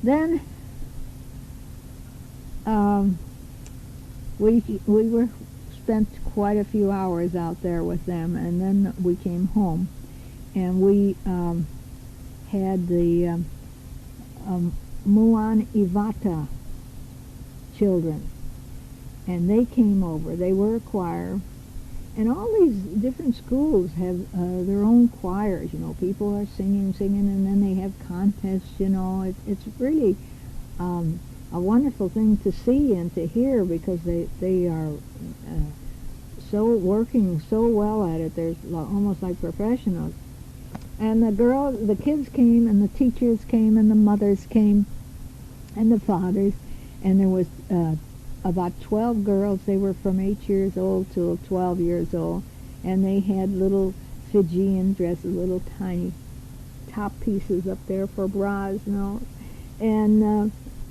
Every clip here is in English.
Then we were spent quite a few hours out there with them, and then we came home, and we had the Muan Ivata children, and they came over. They were a choir, and all these different schools have their own choirs. You know, people are singing, and then they have contests. You know, it's really a wonderful thing to see and to hear, because they are so working so well at it. They're almost like professionals. And the kids came, and the teachers came, and the mothers came, and the fathers, and there was about 12 girls. They were from 8 years old to 12 years old, and they had little Fijian dresses, little tiny top pieces up there for bras, you know, and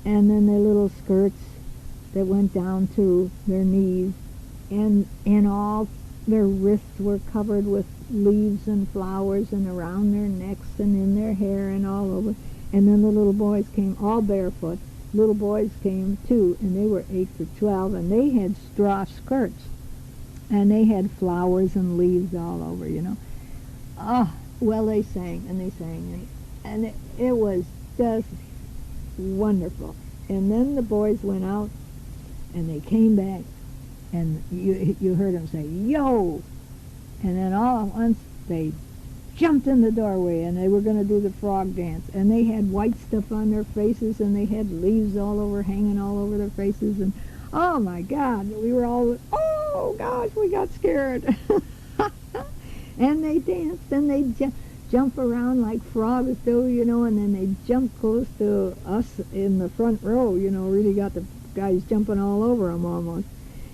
then their little skirts that went down to their knees, and all their wrists were covered with leaves and flowers, and around their necks and in their hair and all over. And then the little boys came, all barefoot. Little boys came too, and they were 8 to 12, and they had straw skirts, and they had flowers and leaves all over, you know. Well, they sang, and it was just wonderful. And then the boys went out, and they came back, and you heard them say, "Yo!" And then all at once they jumped in the doorway, and they were going to do the frog dance. And they had white stuff on their faces, and they had leaves all over, hanging all over their faces. And oh my God, we were all, oh gosh, we got scared. And they danced, and they jump around like frogs do, you know, and then they jump close to us in the front row, you know, really got the guys jumping all over them almost.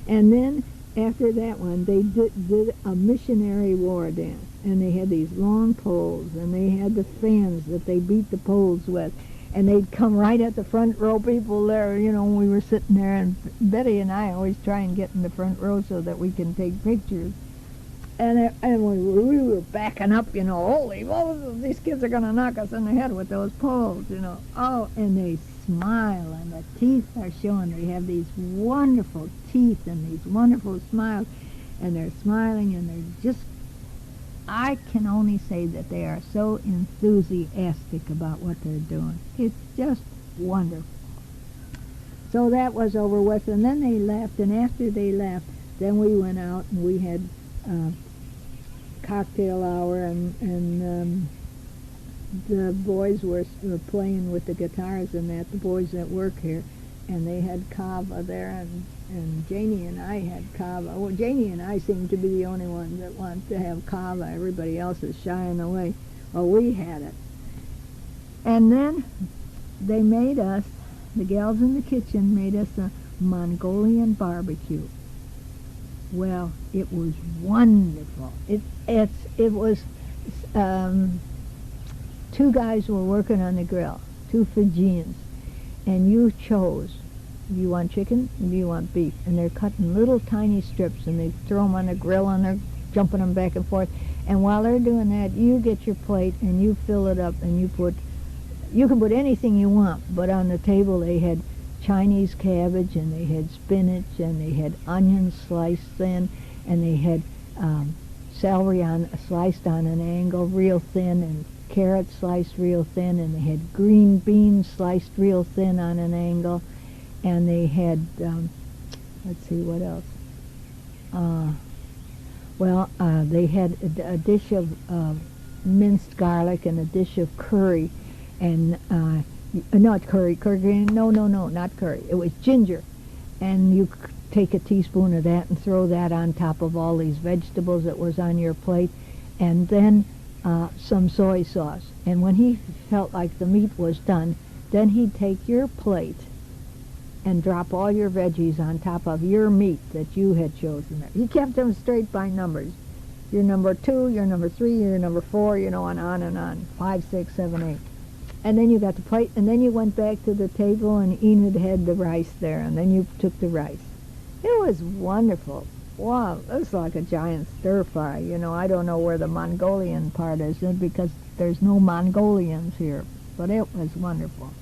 And then after that one, they did a missionary war dance, and they had these long poles, and they had the fans that they beat the poles with, and they'd come right at the front row people there, you know, when we were sitting there, and Betty and I always try and get in the front row so that we can take pictures. And when we were backing up, you know, holy Moses, these kids are going to knock us in the head with those poles, you know. Oh, and they smile, and the teeth are showing. They have these wonderful teeth and these wonderful smiles, and they're smiling, and they're just, I can only say that they are so enthusiastic about what they're doing. It's just wonderful. So that was over with, and then they left, and after they left, then we went out, and we had cocktail hour, and the boys were playing with the guitars and that, the boys that work here, and they had kava there, and Janie and I had kava. Well, Janie and I seem to be the only ones that want to have kava. Everybody else is shying away. Well, we had it. And then they made us, the gals in the kitchen made us a Mongolian barbecue. Well, it was wonderful. It was, two guys were working on the grill, two Fijians, and you chose, do you want chicken or do you want beef? And they're cutting little tiny strips, and they throw them on the grill, and they're jumping them back and forth. And while they're doing that, you get your plate and you fill it up, and you can put anything you want, but on the table they had Chinese cabbage, and they had spinach, and they had onions sliced thin, and they had celery sliced on an angle real thin, and carrots sliced real thin, and they had green beans sliced real thin on an angle, and they had, let's see, what else? They had a dish of minced garlic, and a dish of curry, and not curry, not curry. It was ginger, and you take a teaspoon of that and throw that on top of all these vegetables that was on your plate, and then some soy sauce. And when he felt like the meat was done, then he'd take your plate and drop all your veggies on top of your meat that you had chosen. He kept them straight by numbers. You're number 2, you're number 3, you're number 4, you know, and on, 5, 6, 7, 8. And then you got the plate, and then you went back to the table, and Enid had the rice there, and then you took the rice. It was wonderful. Wow, it was like a giant stir-fry. You know, I don't know where the Mongolian part is, because there's no Mongolians here, but it was wonderful.